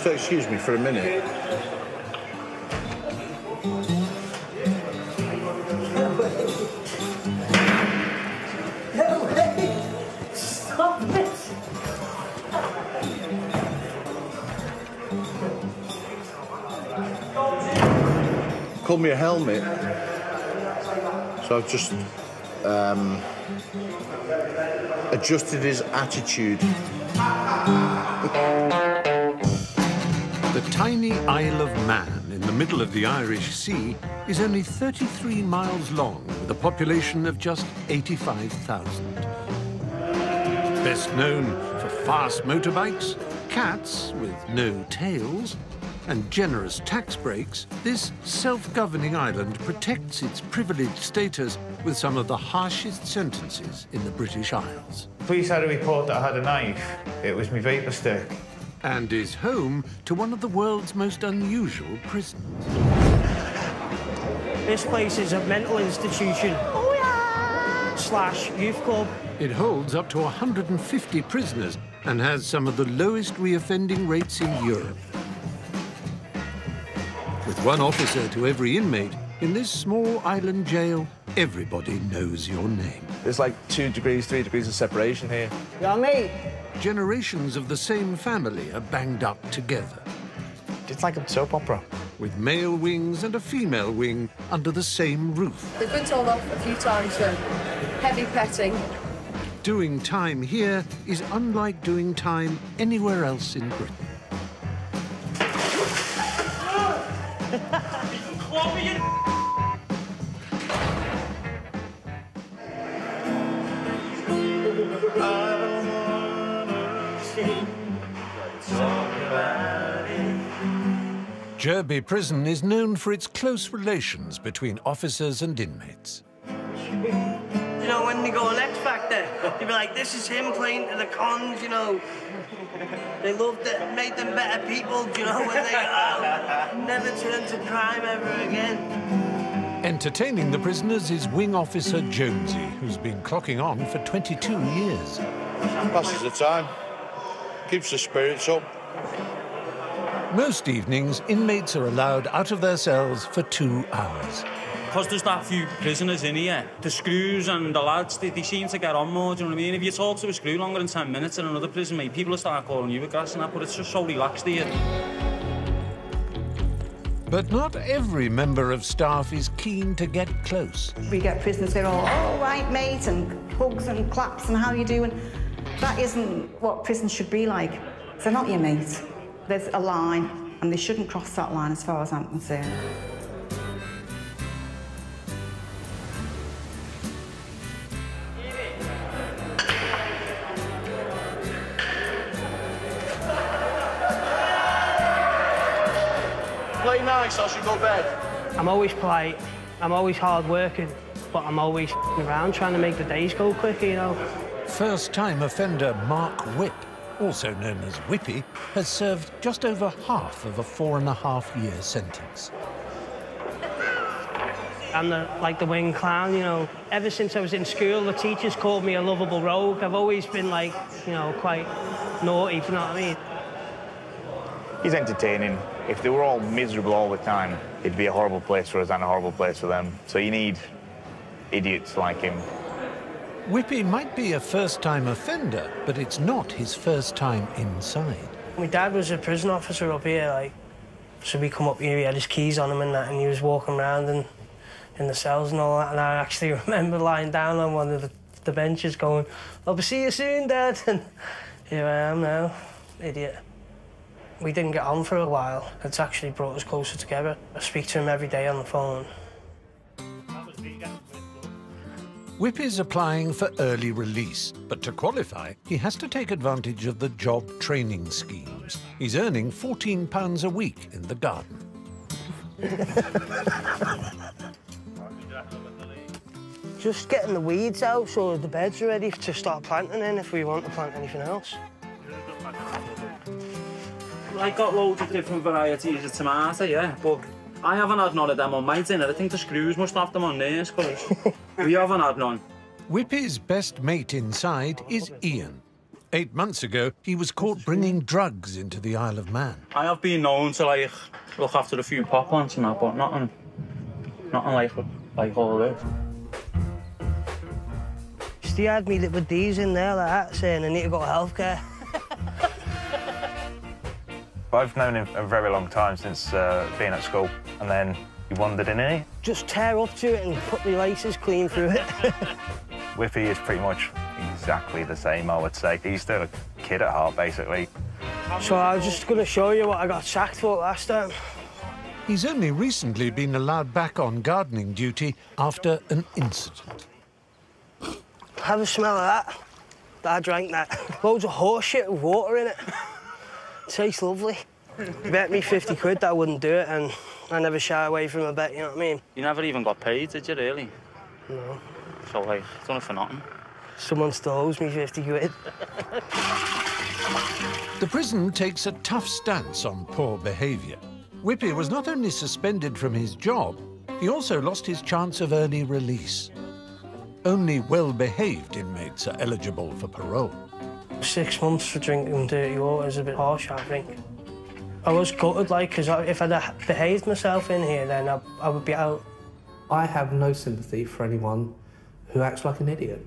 just excuse me for a minute? No way! Stop it! Called me a helmet. So I've just adjusted his attitude. The tiny Isle of Man in the middle of the Irish Sea is only 33 miles long with a population of just 85,000. Best known for fast motorbikes, cats with no tails, and generous tax breaks, this self-governing island protects its privileged status with some of the harshest sentences in the British Isles. Police had a report that I had a knife. It was my vapor stick. And is home to one of the world's most unusual prisons. This place is a mental institution. Oh, yeah. / youth club. It holds up to 150 prisoners and has some of the lowest reoffending rates in Europe. With one officer to every inmate, in this small island jail, everybody knows your name. There's like 2 degrees, 3 degrees of separation here. Yeah, mate. Generations of the same family are banged up together. It's like a soap opera. With male wings and a female wing under the same roof. They've been told off a few times for heavy petting. Doing time here is unlike doing time anywhere else in Britain. Jerby Prison is known for its close relations between officers and inmates. You know, when they go on X Factor, they'd be like, this is him playing to the cons, you know. They loved it, made them better people, you know, when they never turn to crime ever again. Entertaining the prisoners is Wing Officer Jonesy, who's been clocking on for 22 years. Passes the time. Keeps the spirits up. Most evenings, inmates are allowed out of their cells for 2 hours. Because there's that few prisoners in here, the screws and the lads, they seem to get on more, do you know what I mean? If you talk to a screw longer than 10 minutes in another prison, mate, people will start calling you a grass and that, but it's just so relaxed here. But not every member of staff is keen to get close. We get prisoners, they're all right, mate, and hugs and claps and how you doing. That isn't what prisons should be like. They're not your mate. There's a line, and they shouldn't cross that line as far as I'm concerned. Play nice, I should go to bed. I'm always polite, I'm always hard working, but I'm always around trying to make the days go quicker, you know. First-time offender Mark Whip, also known as Whippy, has served just over half of a 4.5-year sentence. I'm like the wing clown, you know. Ever since I was in school, the teachers called me a lovable rogue. I've always been, like, you know, quite naughty, if you know what I mean. He's entertaining. If they were all miserable all the time, it'd be a horrible place for us and a horrible place for them. So you need idiots like him. Whippy might be a first-time offender, but it's not his first time inside. My dad was a prison officer up here, like, so we come up here, he had his keys on him and that, and he was walking around in the cells and all that, and I actually remember lying down on one of the benches going, I'll see you soon, Dad, and here I am now, idiot. We didn't get on for a while. It's actually brought us closer together. I speak to him every day on the phone. Whippy's applying for early release, but to qualify, he has to take advantage of the job training schemes. He's earning £14 a week in the garden. Just getting the weeds out so the beds are ready to start planting in if we want to plant anything else. I got loads of different varieties of tomato, yeah, but I haven't had none of them on my dinner. I think the screws must have them on theirs, because we haven't had none. Whippy's best mate inside is Ian. 8 months ago, he was caught bringing drugs into the Isle of Man. I have been known to, like, look after a few pop plants and that, but nothing like all this. He had me with these in there like that, saying I need to go to healthcare. I've known him a very long time, since being at school, and then he wandered in here. Just tear up to it and put the laces clean through it. Whippy is pretty much exactly the same, I would say. He's still a kid at heart, basically. So I was just going to show you what I got sacked for last time. He's only recently been allowed back on gardening duty after an incident. Have a smell of that. I drank that. Loads of horse shit with water in it. Tastes lovely. Bet me 50 quid that I wouldn't do it, and I never shy away from a bet, you know what I mean? You never even got paid, did you, really? No. So, like, done it for nothing. Someone still owes me 50 quid. The prison takes a tough stance on poor behaviour. Whippy was not only suspended from his job, he also lost his chance of early release. Only well-behaved inmates are eligible for parole. 6 months for drinking dirty water is a bit harsh, I think. I was gutted, like, because if I'd have behaved myself in here, then I would be out. I have no sympathy for anyone who acts like an idiot.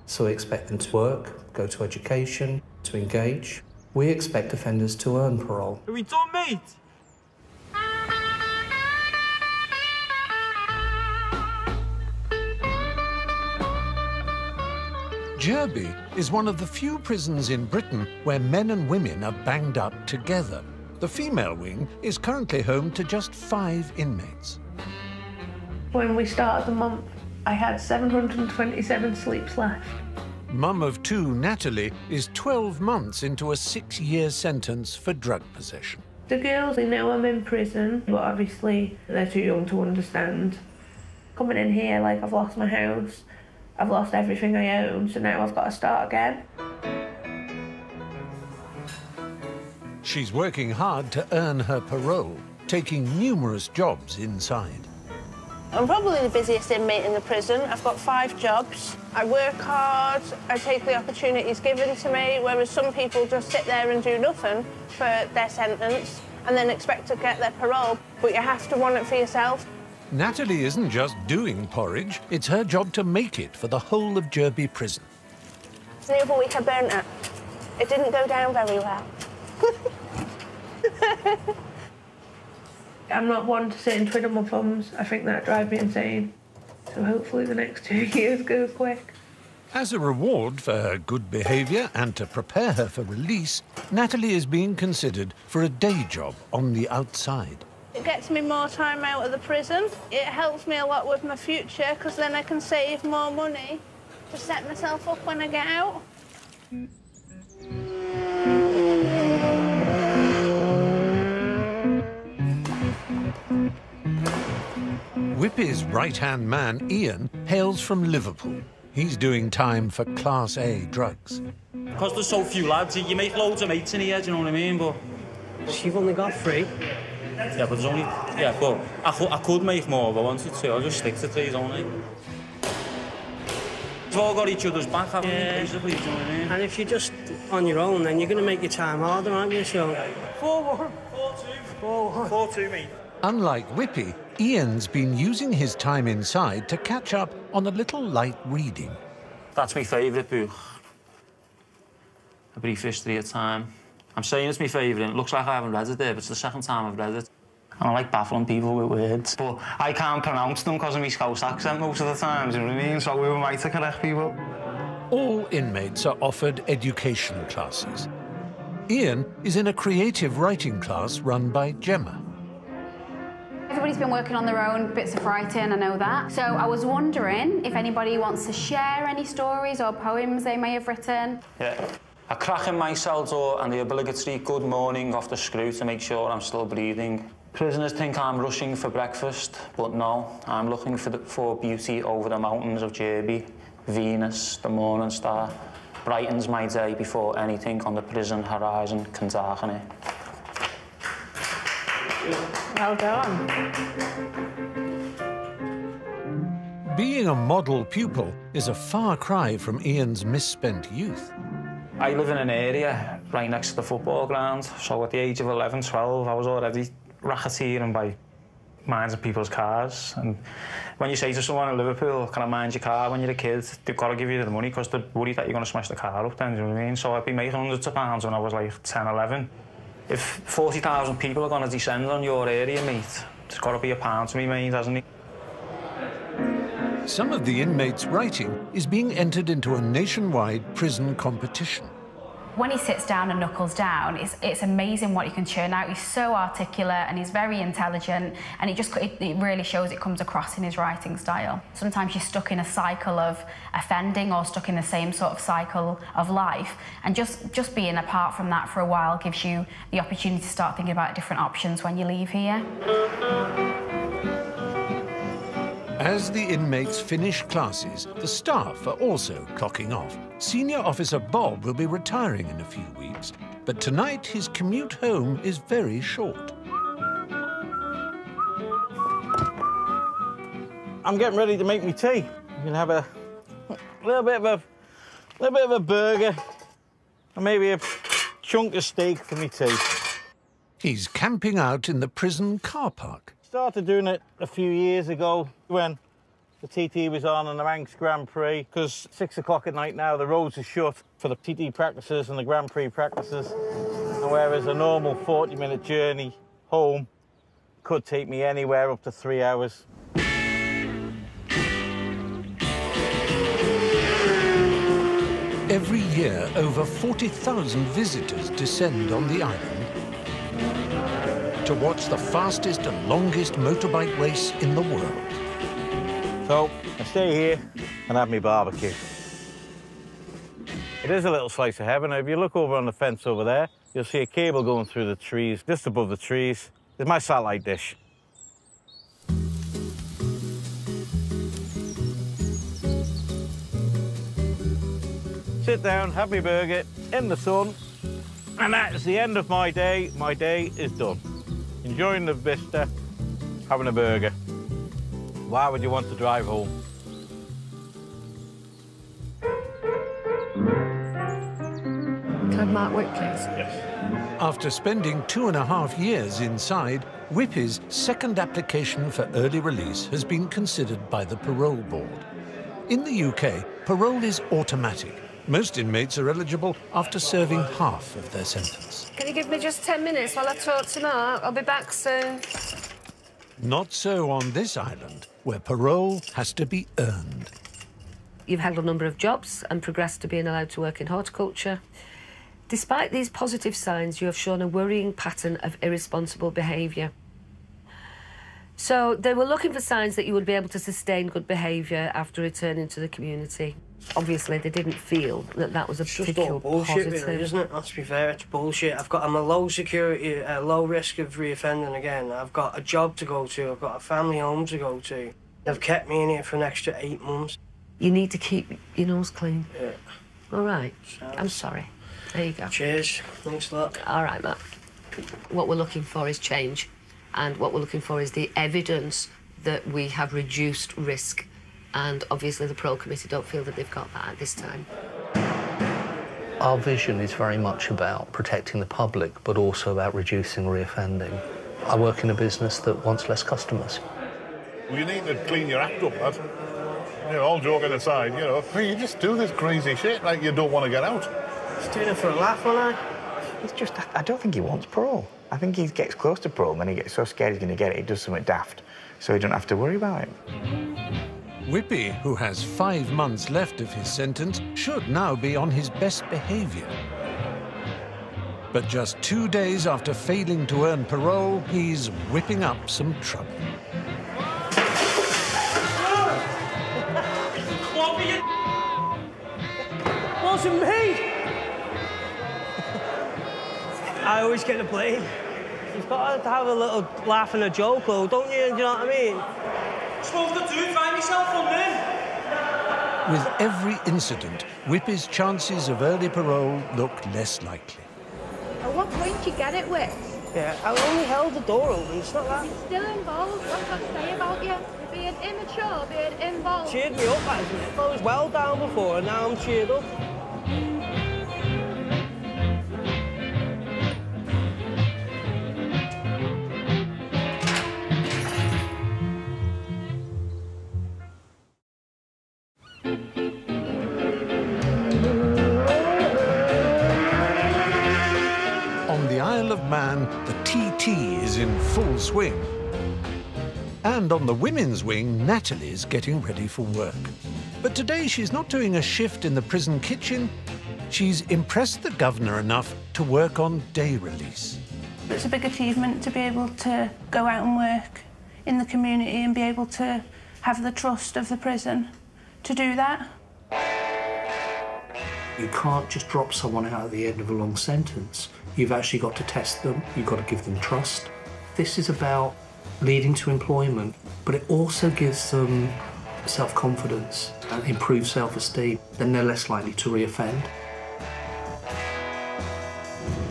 So we expect them to work, go to education, to engage. We expect offenders to earn parole. Are we done, mate? Derby is one of the few prisons in Britain where men and women are banged up together. The female wing is currently home to just 5 inmates. When we started the month, I had 727 sleeps left. Mum of 2, Natalie, is 12 months into a 6-year sentence for drug possession. The girls, they know I'm in prison, but obviously they're too young to understand. Coming in here, like, I've lost my house, I've lost everything I own, so now I've got to start again. She's working hard to earn her parole, taking numerous jobs inside. I'm probably the busiest inmate in the prison. I've got 5 jobs. I work hard, I take the opportunities given to me, whereas some people just sit there and do nothing for their sentence and then expect to get their parole, but you have to want it for yourself. Natalie isn't just doing porridge, it's her job to make it for the whole of Derby prison. The other week I burnt it. It didn't go down very well. I'm not one to sit and twiddle my thumbs. I think that drives me insane. So hopefully the next 2 years go quick. As a reward for her good behaviour and to prepare her for release, Natalie is being considered for a day job on the outside. It gets me more time out of the prison. It helps me a lot with my future, because then I can save more money to set myself up when I get out. Whippy's right-hand man, Ian, hails from Liverpool. He's doing time for Class A drugs. Because there's so few lads, you make loads of mates in here, do you know what I mean? But You've only got 3. yeah, but there's only... Yeah, but I could make more if I wanted to. I'll just stick to 3 only. We've all got each other's back, haven't we, basically, do you know what I mean? And if you're just on your own, then you're going to make your time harder, aren't you? So 4-1. 4-2. 4-2, mate. Unlike Whippy, Ian's been using his time inside to catch up on a little light reading. That's my favourite book. A Brief History of Time. I'm saying it's my favourite. It looks like I haven't read it there, but it's the 2nd time I've read it. And I like baffling people with words, but I can't pronounce them because of my Scouse accent most of the time, do you know what I mean? So we were made to correct people. All inmates are offered education classes. Ian is in a creative writing class run by Gemma. Everybody's been working on their own bits of writing, I know that. So I was wondering if anybody wants to share any stories or poems they may have written. Yeah. A crack in my cell door and the obligatory good morning off the screw to make sure I'm still breathing. Prisoners think I'm rushing for breakfast, but no, I'm looking for beauty over the mountains of Derby. Venus, the morning star, brightens my day before anything on the prison horizon can darken it. Well done. Being a model pupil is a far cry from Ian's misspent youth. I live in an area right next to the football ground, so at the age of 11, 12, I was already racketeering by minding people's cars. And when you say to someone in Liverpool, can I mind your car when you're a kid, they've got to give you the money because they're worried that you're going to smash the car up then, do you know what I mean? So I'd be making hundreds of pounds when I was like 10, 11. If 40,000 people are going to descend on your area, mate, there's got to be a pound to be made, hasn't it? Some of the inmates' writing is being entered into a nationwide prison competition. When he sits down and knuckles down, it's amazing what he can churn out. He's so articulate and he's very intelligent, and it really shows, it comes across in his writing style. Sometimes you're stuck in a cycle of offending or stuck in the same sort of cycle of life, and just being apart from that for a while gives you the opportunity to start thinking about different options when you leave here. As the inmates finish classes, the staff are also clocking off. Senior Officer Bob will be retiring in a few weeks, but tonight his commute home is very short. I'm getting ready to make me tea. You can have a little bit of a burger and maybe a chunk of steak for me tea. He's camping out in the prison car park. Started doing it a few years ago when the TT was on the Manx Grand Prix, because 6 o'clock at night now the roads are shut for the TT practices and the Grand Prix practices, and whereas a normal 40-minute journey home could take me anywhere up to 3 hours. Every year, over 40,000 visitors descend on the island to watch the fastest and longest motorbike race in the world. So, I stay here and have my barbecue. It is a little slice of heaven. If you look over on the fence over there, you'll see a cable going through the trees. Just above the trees is my satellite dish. Sit down, have my burger in the sun, and that is the end of my day. My day is done. Enjoying the vista, having a burger. Why would you want to drive home? Can I have Mark Whip, please? Yes. After spending 2.5 years inside, Whippy's second application for early release has been considered by the parole board. In the UK, parole is automatic. Most inmates are eligible after serving half of their sentence. Can you give me just 10 minutes while I talk to Mark? I'll be back soon. Not so on this island, where parole has to be earned. You've held a number of jobs and progressed to being allowed to work in horticulture. Despite these positive signs, you have shown a worrying pattern of irresponsible behaviour. So they were looking for signs that you would be able to sustain good behaviour after returning to the community. Obviously, they didn't feel that that was a particular bullshit, positive. really, isn't it? Let's be fair, it's bullshit. I'm a low security, low risk of reoffending again. I've got a job to go to. I've got a family home to go to. They've kept me in here for an extra 8 months. You need to keep your nose clean. Yeah. All right. I'm sorry. There you go. Cheers. Thanks a lot. All right, Matt. What we're looking for is change, and what we're looking for is the evidence that we have reduced risk. And obviously the parole committee don't feel that they've got that at this time. Our vision is very much about protecting the public, but also about reducing reoffending. I work in a business that wants less customers. Well, you need to clean your act up, lad. You know, all joking aside, you know, you just do this crazy shit like you don't want to get out. Just doing it for a laugh, aren't I? It's just, I don't think he wants parole. I think he gets close to parole and then he gets so scared he's going to get it, he does something daft, so he don't have to worry about it. Whippy, who has 5 months left of his sentence, should now be on his best behaviour. But just 2 days after failing to earn parole, he's whipping up some trouble. Wasn't me! I always get the blame. You've got to have a little laugh and a joke, though, don't you? Do you know what I mean? Supposed to do, find yourself on then. With every incident, Whippy's chances of early parole look less likely. At what point do you get it with? Yeah, I only held the door open, it's not that. You're still involved. What's that say about you? You're being immature, being involved. Cheered me up, that isn't it? I was well down before and now I'm cheered up. man, the TT is in full swing. And on the women's wing, Natalie's getting ready for work. But today she's not doing a shift in the prison kitchen. She's impressed the governor enough to work on day release. It's a big achievement to be able to go out and work in the community and be able to have the trust of the prison to do that. You can't just drop someone out at the end of a long sentence. You've actually got to test them, you've got to give them trust. This is about leading to employment, but it also gives them self-confidence and improved self-esteem. Then they're less likely to reoffend.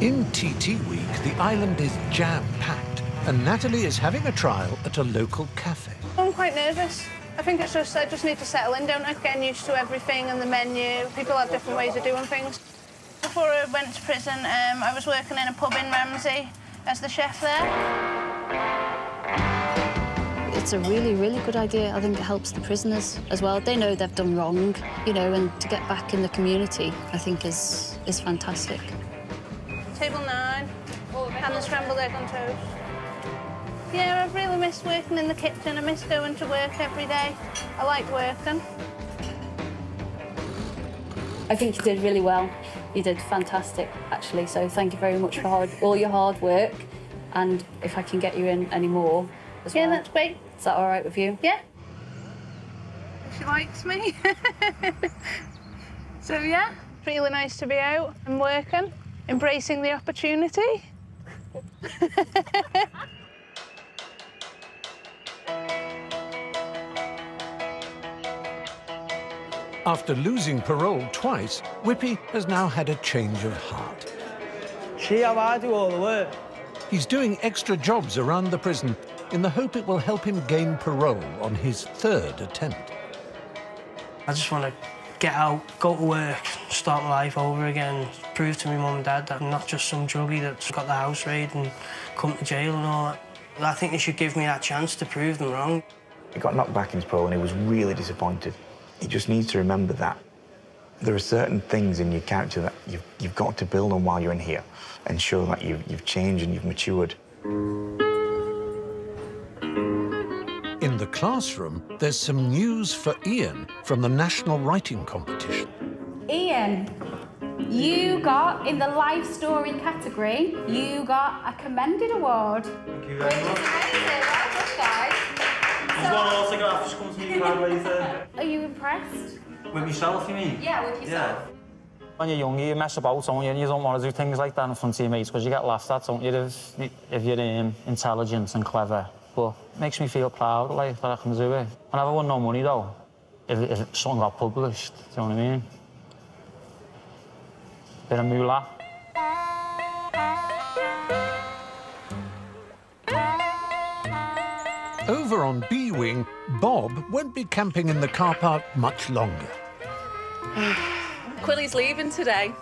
In TT Week, the island is jam-packed, and Natalie is having a trial at a local cafe. I'm quite nervous. I think it's just, I just need to settle in, don't I? Getting used to everything and the menu. People have different ways of doing things. Before I went to prison, I was working in a pub in Ramsey as the chef there. It's a really, really good idea. I think it helps the prisoners as well. They know they've done wrong, you know, and to get back in the community, I think is fantastic. Table 9, and the scrambled egg on toast. Yeah, I've really missed working in the kitchen. I miss going to work every day. I like working. I think you did really well. You did fantastic, actually, so thank you very much for all your hard work. And if I can get you in any more as well. Yeah, that's great. Is that all right with you? Yeah. She likes me. So, yeah, it's really nice to be out and working, embracing the opportunity. After losing parole twice, Whippy has now had a change of heart. See how I do all the work? He's doing extra jobs around the prison in the hope it will help him gain parole on his 3rd attempt. I just want to get out, go to work, start my life over again, prove to my mum and dad that I'm not just some druggie that's got the house raid and come to jail and all that. I think they should give me that chance to prove them wrong. He got knocked back in his parole and he was really disappointed. He just needs to remember that there are certain things in your character that you've got to build on while you're in here and show that you've changed and you've matured. In the classroom, there's some news for Ian from the National Writing Competition. Ian, you got, in the life story category, you got a commended award. Thank you very much. Well done, guys. There's one autograph, just come to me card later. Are you impressed? With myself, you mean? Yeah, with yourself. Yeah. When you're young, you mess about, don't you? And you don't want to do things like that in front of your mates because you get laughed at, don't you, if you're intelligent and clever. But it makes me feel proud, like, that I can do it. I never won no money, though, if something got published, do you know what I mean? Bit of moolah. Over on B Wing, Bob won't be camping in the car park much longer. Quilly's leaving today.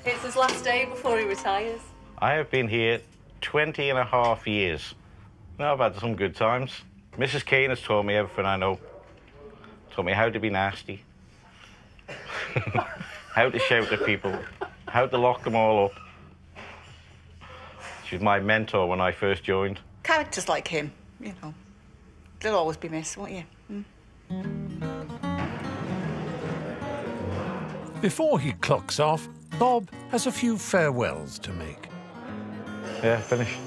It's his last day before he retires. I have been here 20.5 years. Now, I've had some good times. Mrs. Kane has taught me everything I know. Taught me how to be nasty, how to shout at people, how to lock them all up. She's my mentor when I first joined. Characters like him, you know, they'll always be missed, won't you? Before he clocks off, Bob has a few farewells to make. Yeah, finished.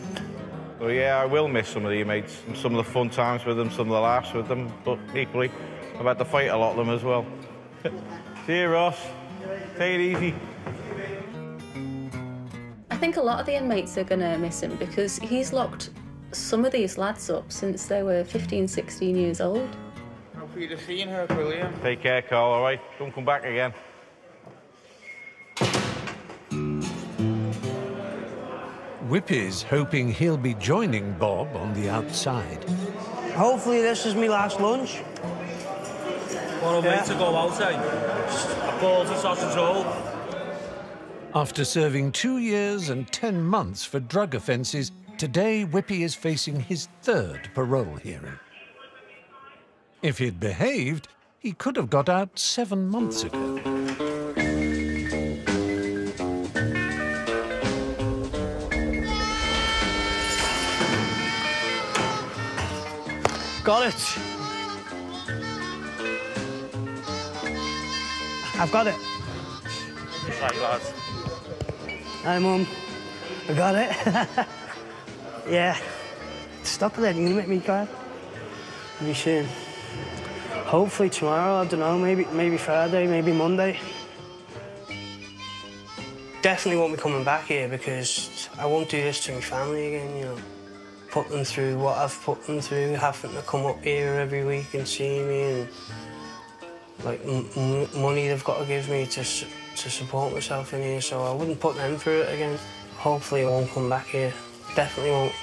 Well, yeah, I will miss some of the mates, some of the fun times with them, some of the laughs with them, but equally, I've had to fight a lot of them as well. See you, Ross. Take it easy. I think a lot of the inmates are going to miss him because he's locked some of these lads up since they were 15, 16 years old. Hopefully you're seeing her, William. Take care, Carl, all right? Don't come back again. Whippy's hoping he'll be joining Bob on the outside. Hopefully this is my last lunch. What a way to go out, eh? A ballsy sausage roll. After serving 2 years and 10 months for drug offences, today Whippy is facing his 3rd parole hearing. If he'd behaved, he could have got out 7 months ago. got it. I've got it. Right, lads. Hi, Mum. I got it. Yeah. Stop it then, you're gonna make me cry. Maybe soon. Hopefully tomorrow, I don't know, maybe Friday, maybe Monday. Definitely won't be coming back here because I won't do this to my family again, you know. Put them through what I've put them through, having to come up here every week and see me, and like money they've got to give me to support myself in here, so I wouldn't put them through it again. Hopefully I won't come back here. Definitely won't.